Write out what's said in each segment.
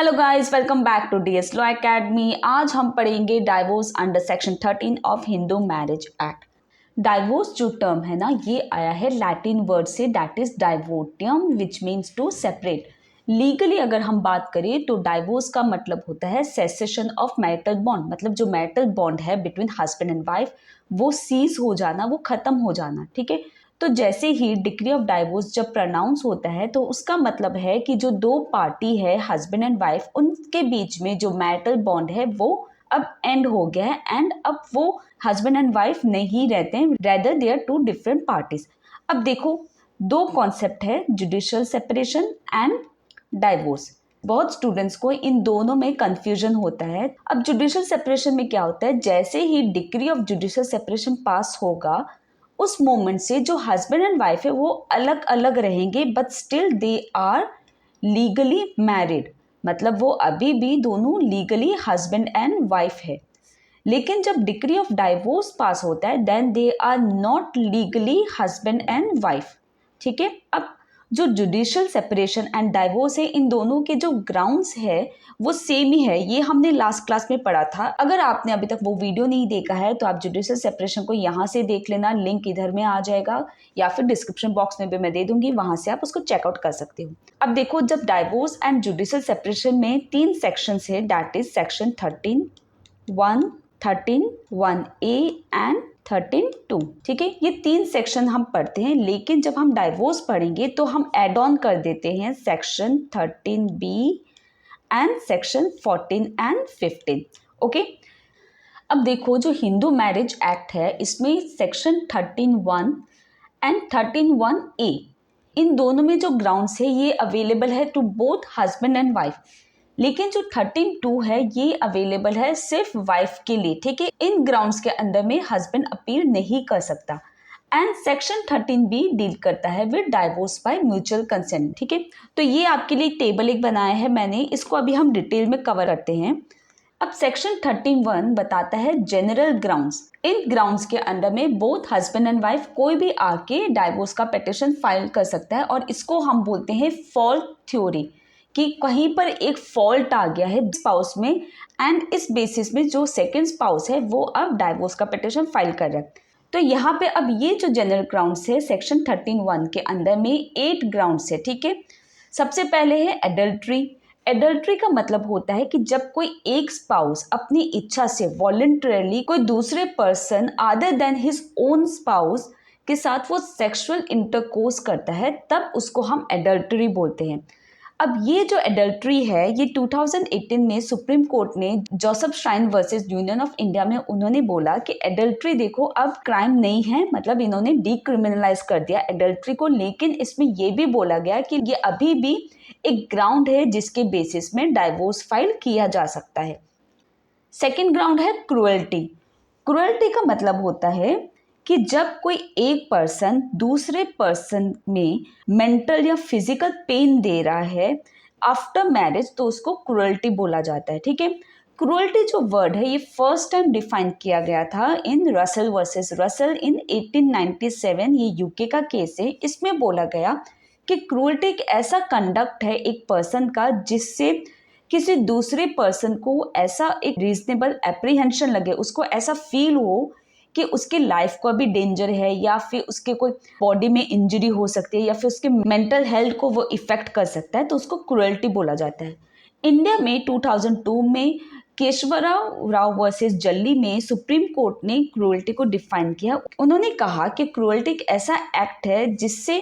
Hello guys, welcome back to DS law academy. आज हम पढ़ेंगे divorce under section 13 of Hindu marriage act. Divorce जो term है ना, ये आया है लैटिन वर्ड से, that is divortium, which means to separate. Legally अगर हम बात करें तो डाइवोर्स का मतलब होता है सेसेशन ऑफ मैरिटल बॉन्ड, मतलब जो मैरिटल बॉन्ड है बिटवीन हस्बैंड एंड वाइफ वो सीज हो जाना, वो खत्म हो जाना। ठीक है, तो जैसे ही डिक्री ऑफ डाइवोर्स जब प्रोनाउंस होता है तो उसका मतलब है कि जो दो पार्टी है हस्बैंड एंड वाइफ, उनके बीच में जो मैरिटल बॉन्ड है वो अब एंड हो गया है एंड अब वो हस्बैंड एंड वाइफ नहीं रहते हैं, rather they are two different parties. अब देखो, दो कॉन्सेप्ट है, जुडिशियल सेपरेशन एंड डाइवोर्स। बहुत स्टूडेंट्स को इन दोनों में कंफ्यूजन होता है। अब जुडिशियल सेपरेशन में क्या होता है, जैसे ही डिक्री ऑफ जुडिशियल सेपरेशन पास होगा उस मोमेंट से जो हस्बैंड एंड वाइफ है वो अलग अलग रहेंगे, but still they are legally married, मतलब वो अभी भी दोनों लीगली हस्बैंड एंड वाइफ है। लेकिन जब डिक्री ऑफ डाइवोर्स पास होता है then they are not legally husband and wife. ठीक है, अब जो जुडिशियल सेपरेशन एंड डाइवोर्स है, इन दोनों के जो ग्राउंड्स है वो सेम ही है। ये हमने लास्ट क्लास में पढ़ा था। अगर आपने अभी तक वो वीडियो नहीं देखा है तो आप जुडिशियल सेपरेशन को यहाँ से देख लेना, लिंक इधर में आ जाएगा या फिर डिस्क्रिप्शन बॉक्स में भी मैं दे दूंगी, वहां से आप उसको चेकआउट कर सकते हो। अब देखो, जब डाइवोर्स एंड जुडिशियल सेपरेशन में 3 सेक्शंस है, that is section 13(1), 13(1)(a) and 13(2). ठीक है, ये 3 सेक्शन हम पढ़ते हैं, लेकिन जब हम डाइवोर्स पढ़ेंगे तो हम एड ऑन कर देते हैं section 13(b) and section 14 and 15। Okay, अब देखो, जो हिंदू मैरिज एक्ट है इसमें सेक्शन 13(1) एंड 13(1)(a), इन दोनों में जो ग्राउंड्स है ये अवेलेबल है to both husband and wife. लेकिन जो 13(2) है ये अवेलेबल है सिर्फ वाइफ के लिए। ठीक है, इन ग्राउंड्स के अंदर में हस्बैंड अपील नहीं कर सकता। एंड सेक्शन 13(b) डील करता है with divorce by mutual consent. ठीक है, तो ये आपके लिए टेबल एक बनाया है मैंने, इसको अभी हम डिटेल में कवर करते हैं। अब सेक्शन 13(1) बताता है जनरल ग्राउंड्स। इन ग्राउंड्स के अंडर में बोथ हस्बैंड एंड वाइफ कोई भी आके डाइवोर्स का पिटिशन फाइल कर सकता है, और इसको हम बोलते हैं फॉल्ट थ्योरी, कि कहीं पर एक फॉल्ट आ गया है स्पाउस में एंड इस बेसिस में जो सेकंड स्पाउस है वो अब डाइवोर्स का पिटिशन फाइल कर रहा है। तो यहाँ पे अब ये जो जनरल ग्राउंड्स है सेक्शन 13(1) के अंदर में 8 ग्राउंड्स है। ठीक है, सबसे पहले है एडल्ट्री। एडल्ट्री का मतलब होता है कि जब कोई एक स्पाउस अपनी इच्छा से वॉलंटरली कोई दूसरे person other than his own spouse के साथ वो सेक्सुअल इंटरकोर्स करता है, तब उसको हम एडल्ट्री बोलते हैं। अब ये जो एडल्ट्री है ये 2018 में सुप्रीम कोर्ट ने Joseph shrine versus union of India में उन्होंने बोला कि एडल्ट्री देखो अब क्राइम नहीं है, मतलब इन्होंने डीक्रिमिनलाइज कर दिया एडल्ट्री को। लेकिन इसमें ये भी बोला गया कि ये अभी भी एक ग्राउंड है जिसके बेसिस में डाइवोर्स फाइल किया जा सकता है। सेकेंड ग्राउंड है क्रुएल्टी। क्रुएल्टी का मतलब होता है कि जब कोई एक पर्सन दूसरे पर्सन में मेंटल या फिजिकल पेन दे रहा है आफ्टर मैरिज, तो उसको क्रुएल्टी बोला जाता है। ठीक है, क्रुएल्टी जो वर्ड है ये फर्स्ट टाइम डिफाइन किया गया था इन रसल वर्सेस रसल इन 1897। ये यूके का केस है। इसमें बोला गया कि क्रुएल्टी एक ऐसा कंडक्ट है एक पर्सन का जिससे किसी दूसरे पर्सन को ऐसा एक रीजनेबल एप्रीहेंशन लगे, उसको ऐसा फील हो कि उसके लाइफ को अभी डेंजर है, या फिर उसके कोई बॉडी में इंजरी हो सकती है, या फिर उसके मेंटल हेल्थ को वो इफेक्ट कर सकता है, तो उसको क्रुएल्टी बोला जाता है। इंडिया में 2002 में केशवराव राव वर्सेस जल्ली में सुप्रीम कोर्ट ने क्रुएल्टी को डिफाइन किया। उन्होंने कहा कि क्रुएल्टी एक ऐसा एक्ट है जिससे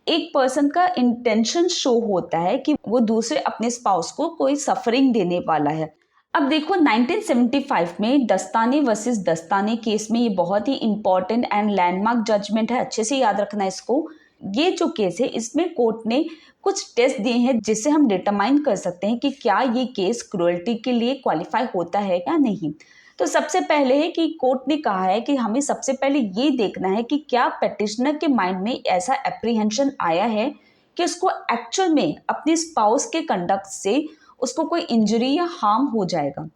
एक पर्सन का इंटेंशन शो होता है कि वो दूसरे अपने स्पाउस को कोई सफरिंग देने वाला है। अब देखो, 1975 में दस्ताने वर्सेस दस्ताने केस में, ये बहुत ही इंपॉर्टेंट एंड लैंडमार्क जजमेंट है, अच्छे से याद रखना इसको। ये जो केस है इसमें कोर्ट ने कुछ टेस्ट दिए हैं जिससे हम डिटरमाइन कर सकते हैं कि क्या ये केस क्रुएल्टी के लिए क्वालिफाई होता है या नहीं। तो सबसे पहले है कि कोर्ट ने कहा है कि हमें सबसे पहले ये देखना है कि क्या पेटिशनर के माइंड में ऐसा एप्रीहेंशन आया है कि उसको एक्चुअल में अपने स्पाउस के कंडक्ट से उसको कोई इंजरी या हार्म हो जाएगा।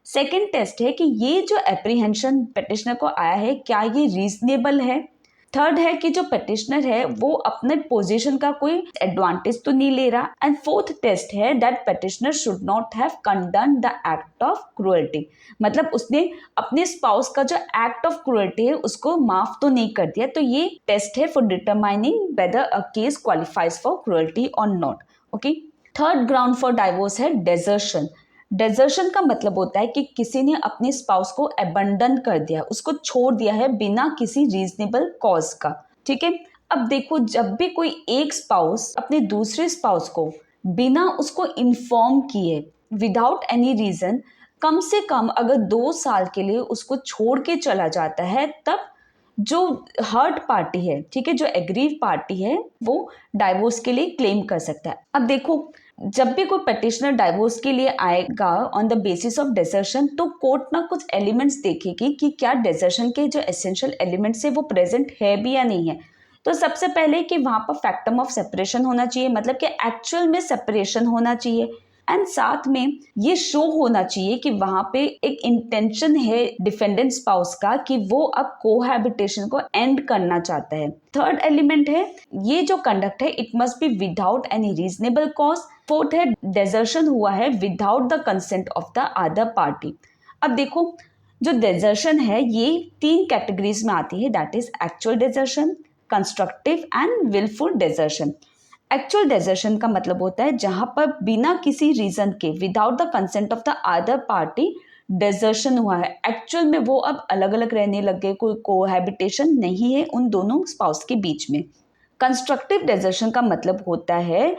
सेकेंड टेस्ट है कि ये जो एप्रीहेंशन पेटिशनर को आया है क्या ये रीजनेबल है। थर्ड है कि जो पेटिशनर है वो अपने पोजीशन का कोई एडवांटेज तो नहीं ले रहा। एंड फोर्थ टेस्ट है that petitioner should not have condone the act of cruelty, मतलब उसने अपने स्पाउस का जो एक्ट ऑफ क्रूअल्टी है उसको माफ तो नहीं कर दिया। तो ये टेस्ट है for determining whether a case qualifies for cruelty और not. Okay, third ground for divorce है डेजर्शन। डेजर्शन का मतलब होता है कि किसी ने अपने स्पाउस को अबंडन कर दिया, उसको छोड़ दिया है बिना किसी रीजनेबल कॉज का। ठीक है, अब देखो जब भी कोई एक स्पाउस अपने दूसरे स्पाउस को बिना उसको इन्फॉर्म किए विदाउट एनी रीजन कम से कम अगर 2 साल के लिए उसको छोड़ के चला जाता है, तब जो हर्ट पार्टी है, ठीक है, जो एग्रीव पार्टी है वो डाइवोर्स के लिए क्लेम कर सकता है। अब देखो जब भी कोई पटिशनर डाइवोर्स के लिए आएगा on the basis of desertion, तो कोर्ट ना कुछ एलिमेंट्स देखेगी कि क्या डेजर्शन के जो एसेंशियल एलिमेंट्स है वो प्रेजेंट है भी या नहीं है। तो सबसे पहले कि वहां पर फैक्टम ऑफ सेपरेशन होना चाहिए, मतलब कि एक्चुअल में सेपरेशन होना चाहिए। एंड साथ में ये शो होना चाहिए कि वहां पे एक इंटेंशन है डिफेंडेंट स्पाउस का कि वो अब कोहैबिटेशन को एंड करना चाहता है। थर्ड एलिमेंट है ये जो कंडक्ट है it must be without any reasonable cause. Fourth है डेजर्शन हुआ है without the consent of the other party. अब देखो जो डेजर्शन है ये 3 कैटेगरीज में आती है, that is actual desertion, constructive and wilful desertion. Actual desertion का मतलब होता है जहां पर बिना किसी रीजन के without the consent of the other party desertion हुआ है, एक्चुअल में वो अब अलग अलग रहने लग गए, कोई कोहैबिटेशन नहीं है उन दोनों स्पाउस के बीच में। कंस्ट्रक्टिव डेजर्शन का मतलब होता है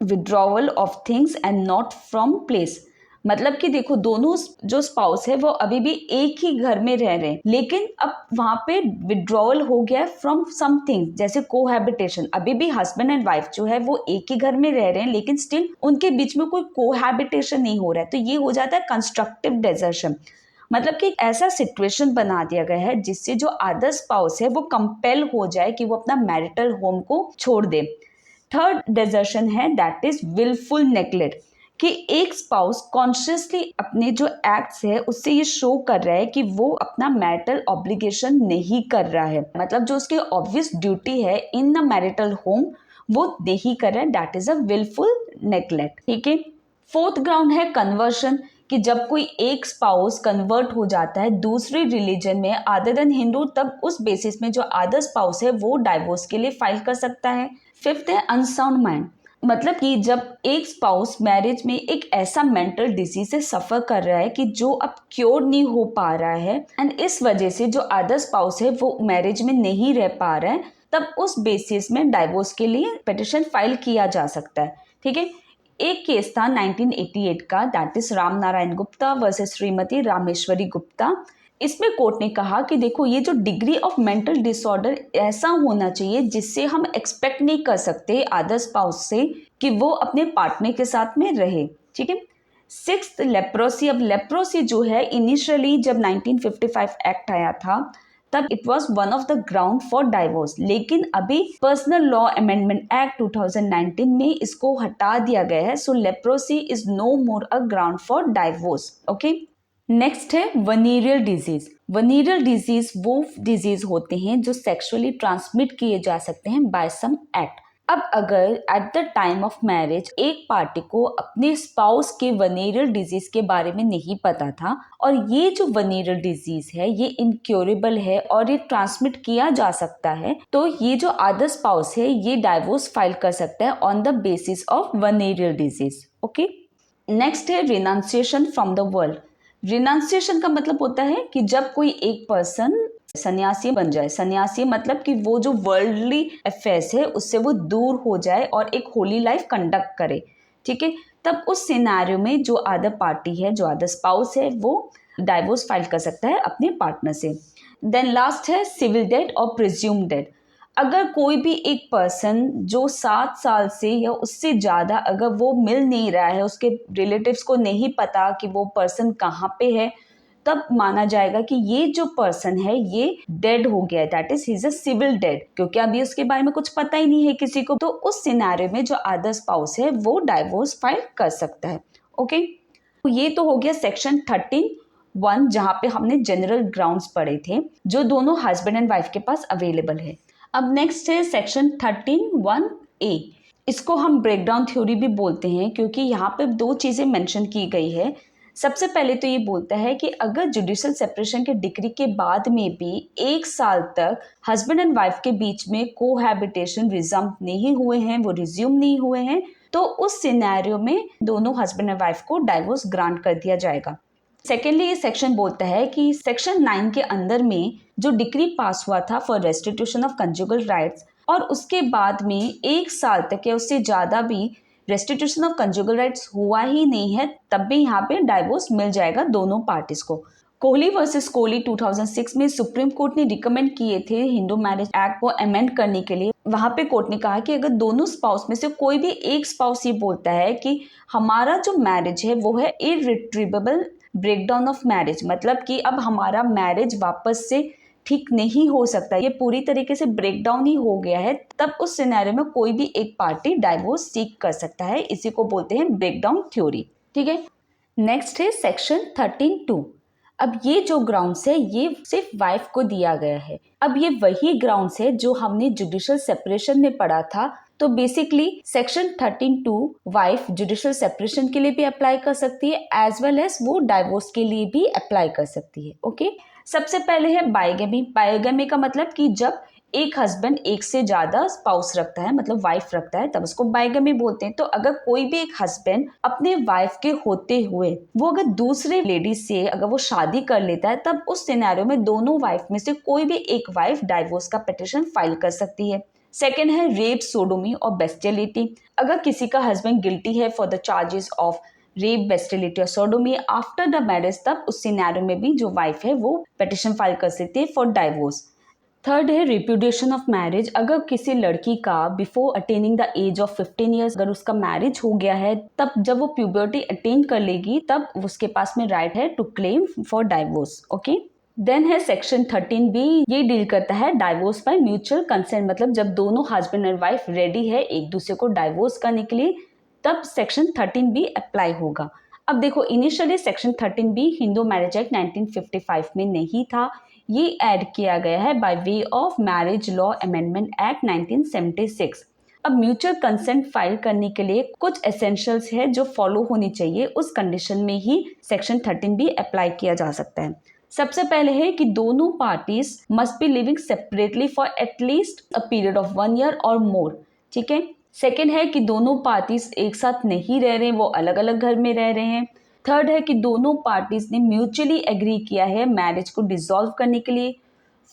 withdrawal of things and not from place, मतलब कि देखो दोनों जो स्पाउस है वो अभी भी एक ही घर में रह रहे हैं, लेकिन अब वहां पे विड्रॉवल हो गया फ्रॉम समथिंग, जैसे कोहैबिटेशन। अभी भी हस्बैंड एंड वाइफ जो है वो एक ही घर में रह रहे हैं, लेकिन स्टिल उनके बीच में कोई कोहैबिटेशन नहीं हो रहा है, तो ये हो जाता है कंस्ट्रक्टिव डेजर्शन। मतलब कि ऐसा सिचुएशन बना दिया गया है जिससे जो अदर स्पाउस है वो कंपेल हो जाए कि वो अपना मैरिटल होम को छोड़ दे। थर्ड डेजर्शन है दैट इज विलफुल नेग्लेक्ट, कि एक स्पाउस कॉन्शियसली अपने जो एक्ट्स है उससे ये शो कर रहा है कि वो अपना मैरिटल ऑब्लिगेशन नहीं कर रहा है, मतलब जो उसकी ऑब्वियस ड्यूटी है इन द मैरिटल होम वो नहीं कर रहा है, that is a wilful neglect. ठीक है, फोर्थ ग्राउंड है कन्वर्शन, कि जब कोई एक स्पाउस कन्वर्ट हो जाता है दूसरे रिलीजन में अदर देन हिंदू, तब उस बेसिस में जो अदर स्पाउस है वो डाइवोर्स के लिए फाइल कर सकता है। फिफ्थ है अनसाउंड माइंड, मतलब कि जब एक स्पाउस मैरिज में एक ऐसा मेंटल डिजीज से सफर कर रहा है कि जो अब क्योर नहीं हो पा रहा है, एंड इस वजह से जो अदर स्पाउस है वो मैरिज में नहीं रह पा रहा है, तब उस बेसिस में डाइवोर्स के लिए पिटिशन फाइल किया जा सकता है। ठीक है, एक केस था 1988 का, that is Ram Narayan Gupta versus Shrimati Rameshwari Gupta. इसमें कोर्ट ने कहा कि देखो ये जो डिग्री ऑफ मेंटल डिसऑर्डर ऐसा होना चाहिए जिससे हम एक्सपेक्ट नहीं कर सकते अदर स्पाउस से कि वो अपने पार्टनर के साथ में रहे। ठीक है, सिक्स्थ लेप्रोसी। अब लेप्रोसी जो है इनिशियली जब 1955 एक्ट आया था तब it was one of the ground for divorce, लेकिन अभी पर्सनल लॉ अमेंडमेंट एक्ट 2019 में इसको हटा दिया गया है, so leprosy is no more a ground for divorce. Okay, next है वनीरियल डिजीज। वनीरियल डिजीज वो डिजीज होते हैं जो सेक्सुअली ट्रांसमिट किए जा सकते हैं बाय सम एक्ट। अब अगर at the time of marriage एक पार्टी को अपने स्पाउस के वनीरियल डिजीज के बारे में नहीं पता था और ये जो वनीरियल डिजीज है ये इनक्योरेबल है और ये ट्रांसमिट किया जा सकता है, तो ये जो अदर स्पाउस है ये डाइवोर्स फाइल कर सकता है on the basis of venereal disease. Okay, next है renunciation from the world. Renunciation का मतलब होता है कि जब कोई एक पर्सन सन्यासी बन जाए, सन्यासी मतलब कि वो जो वर्ल्डली अफेयर्स है उससे वो दूर हो जाए और एक होली लाइफ कंडक्ट करे। ठीक है, तब उस सिनेरियो में जो अदर पार्टी है, जो अदर स्पाउस है, वो डाइवोर्स फाइल कर सकता है अपने पार्टनर से। देन लास्ट है सिविल डेथ और प्रिज्यूम डेथ। अगर कोई भी एक पर्सन जो 7 साल से या उससे ज़्यादा अगर वो मिल नहीं रहा है, उसके रिलेटिव्स को नहीं पता कि वो पर्सन कहाँ पे है, तब माना जाएगा कि ये जो पर्सन है ये डेड हो गया है, that is he is a civil dead, क्योंकि अभी उसके बारे में कुछ पता ही नहीं है किसी को। तो उस सिनेरियो में जो अदर स्पाउस है वो डाइवोर्स फाइल कर सकता है। ओके, तो ये तो हो गया सेक्शन 13(1) जहाँ पे हमने जनरल ग्राउंड्स पढ़े थे जो दोनों हस्बैंड एंड वाइफ के पास अवेलेबल है। अब नेक्स्ट है सेक्शन 13(1)(a। इसको हम ब्रेकडाउन थ्योरी भी बोलते हैं क्योंकि यहाँ पे दो चीज़ें मेंशन की गई है। सबसे पहले तो ये बोलता है कि अगर जुडिशियल सेपरेशन के डिक्री के बाद में भी 1 साल तक हस्बैंड एंड वाइफ के बीच में कोहैबिटेशन रिज्यूम नहीं हुए हैं, वो रिज्यूम नहीं हुए हैं, तो उस सिनेरियो में दोनों हस्बैंड एंड वाइफ को डाइवोर्स ग्रांट कर दिया जाएगा। सेकेंडली ये सेक्शन बोलता है कि सेक्शन 9 के अंदर में जो डिक्री पास हुआ था for restitution of conjugal rights और उसके बाद में 1 साल तक या उससे ज़्यादा भी रेस्टिट्यूशन ऑफ कंजुगल राइट्स हुआ ही नहीं है, तब भी यहाँ पे डाइवोर्स मिल जाएगा दोनों पार्टीज को। कोहली वर्सेस कोहली 2006 में सुप्रीम कोर्ट ने रिकमेंड किए थे हिंदू मैरिज एक्ट को अमेंड करने के लिए। वहां पे कोर्ट ने कहा कि अगर दोनों स्पाउस में से कोई भी एक स्पाउस ये बोलता है कि हमारा जो मैरिज है वो है इरिट्रीवेबल ब्रेकडाउन ऑफ मैरिज, मतलब कि अब हमारा मैरिज वापस से ठीक नहीं हो सकता, ये पूरी तरीके से ब्रेकडाउन ही हो गया है, तब उस सिनेरियो में कोई भी एक पार्टी डाइवोर्स सीक कर सकता है। इसी को बोलते हैं ब्रेकडाउन थ्योरी। ठीक है, नेक्स्ट है सेक्शन 13(2). अब ये जो ग्राउंड्स है ये सिर्फ वाइफ को दिया गया है। अब ये वही ग्राउंड्स है जो हमने जुडिशियल सेपरेशन में पढ़ा था। तो basically section 13(2) wife judicial separation के लिए भी अप्लाई कर सकती है एज वेल एज वो डाइवोर्स के लिए भी अप्लाई कर सकती है। ओके, सबसे पहले है बाइगेमी। बाइगेमी का मतलब कि जब एक हस्बैंड एक से ज्यादा स्पाउस रखता है, मतलब वाइफ रखता है, तब उसको बाइगेमी बोलते हैं। तो अगर कोई भी एक हस्बैंड अपने वाइफ के होते हुए वो अगर दूसरे लेडी से अगर वो शादी कर लेता है, तब उस सिनेरियो में दोनों वाइफ में से कोई भी एक वाइफ डाइवोर्स का पिटीशन फाइल कर सकती है। सेकेंड है रेप, सोडोमी और बेस्टियलिटी। अगर किसी का हस्बैंड गिल्टी है for the charges of rape, बेस्टिलिटी और सोडोमी आफ्टर द मैरिज, तब उस सिनेरियो में भी जो वाइफ है वो पिटीशन फाइल कर सकती है फॉर डाइवोर्स। थर्ड है रिप्यूडिएशन ऑफ मैरिज। अगर किसी लड़की का before attending the age of 15 years अगर उसका मैरिज हो गया है, तब जब वो प्यूबर्टी अटेन कर लेगी तब उसके पास में राइट है to claim for divorce. Okay, then है सेक्शन 13(b). ये डील करता है डाइवोर्स बाय म्यूचुअल कंसेंट, मतलब जब दोनों हस्बैंड एंड वाइफ रेडी है एक दूसरे को डाइवोर्स करने के लिए, तब सेक्शन 13(b) अप्लाई होगा। अब देखो, initially section 13(b) Hindu marriage act 1955 में नहीं था, ये ऐड किया गया है by way of marriage law amendment act 1976। अब म्यूचुअल कंसेंट फाइल करने के लिए कुछ एसेंशियल्स है जो फॉलो होनी चाहिए, उस कंडीशन में ही सेक्शन 13(b) अप्लाई किया जा सकता है। सबसे पहले है कि दोनों parties must be living separately for at least a period of 1 year और मोर। ठीक है, सेकेंड है कि दोनों पार्टीज एक साथ नहीं रह रहे, वो अलग अलग घर में रह रहे हैं। थर्ड है कि दोनों पार्टीज ने म्यूचुअली एग्री किया है मैरिज को डिसॉल्व करने के लिए।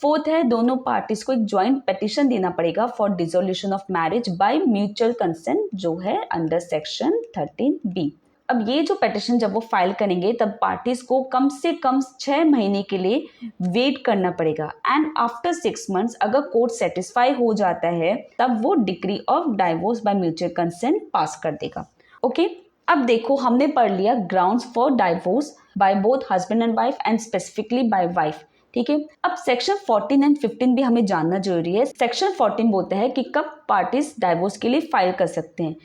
फोर्थ है दोनों पार्टीज को एक ज्वाइंट पिटीशन देना पड़ेगा for dissolution of marriage by mutual consent, जो है अंडर सेक्शन 13(b). अब ये जो पिटीशन जब वो फाइल करेंगे तब पार्टीज को कम से कम 6 महीने के लिए वेट करना पड़ेगा, एंड आफ्टर 6 मंथ्स अगर कोर्ट सेटिस्फाई हो जाता है तब वो decree of divorce by mutual consent pass कर देगा। ओके, अब देखो हमने पढ़ लिया grounds for divorce by both husband and wife and specifically by wife. ठीक है, अब सेक्शन 14 एंड 15 भी हमें जानना जरूरी है। सेक्शन 14 बोलता है कि कब पार्टीज डाइवोर्स के लिए फाइल कर सकते हैं।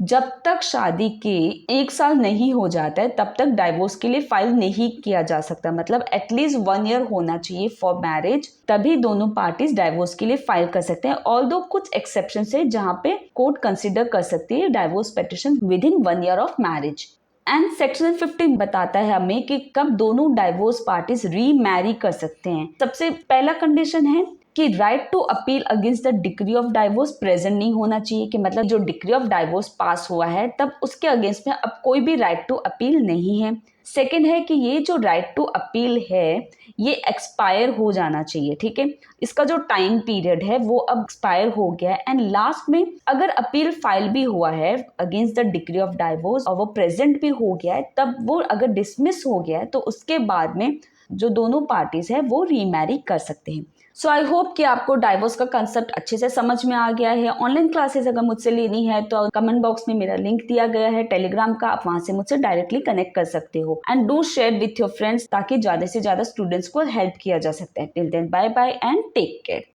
जब तक शादी के 1 साल नहीं हो जाता है तब तक डाइवोर्स के लिए फाइल नहीं किया जा सकता, मतलब एटलीस्ट 1 ईयर होना चाहिए फॉर मैरिज, तभी दोनों पार्टीज डाइवोर्स के लिए फाइल कर सकते हैं। ऑल्दो कुछ एक्सेप्शन है जहाँ पे कोर्ट कंसिडर कर सकती है divorce petition with in 1 year of marriage. And section 15 बताता है हमें कि कब दोनों डाइवोर्स पार्टीज री मैरी कर सकते हैं। सबसे पहला कंडीशन है कि right to appeal against the decree of divorce present नहीं होना चाहिए, कि मतलब जो डिक्री ऑफ डाइवोर्स पास हुआ है तब उसके अगेंस्ट में अब कोई भी राइट टू अपील नहीं है। सेकेंड है कि ये जो राइट टू अपील है ये एक्सपायर हो जाना चाहिए। ठीक है, इसका जो टाइम पीरियड है वो अब एक्सपायर हो गया है। एंड लास्ट में अगर अपील फाइल भी हुआ है against the decree of divorce और वो प्रेजेंट भी हो गया है, तब वो अगर डिसमिस हो गया है तो उसके बाद में जो दोनों पार्टीज है वो रीमैरी कर सकते हैं। सो आई होप कि आपको डाइवोर्स का कंसेप्ट अच्छे से समझ में आ गया है। ऑनलाइन क्लासेस अगर मुझसे लेनी है तो कमेंट बॉक्स में मेरा लिंक दिया गया है टेलीग्राम का, आप वहां से मुझसे डायरेक्टली कनेक्ट कर सकते हो। And do share with your friends ताकि ज्यादा से ज्यादा स्टूडेंट्स को हेल्प किया जा सकता है। Till then bye bye and take care.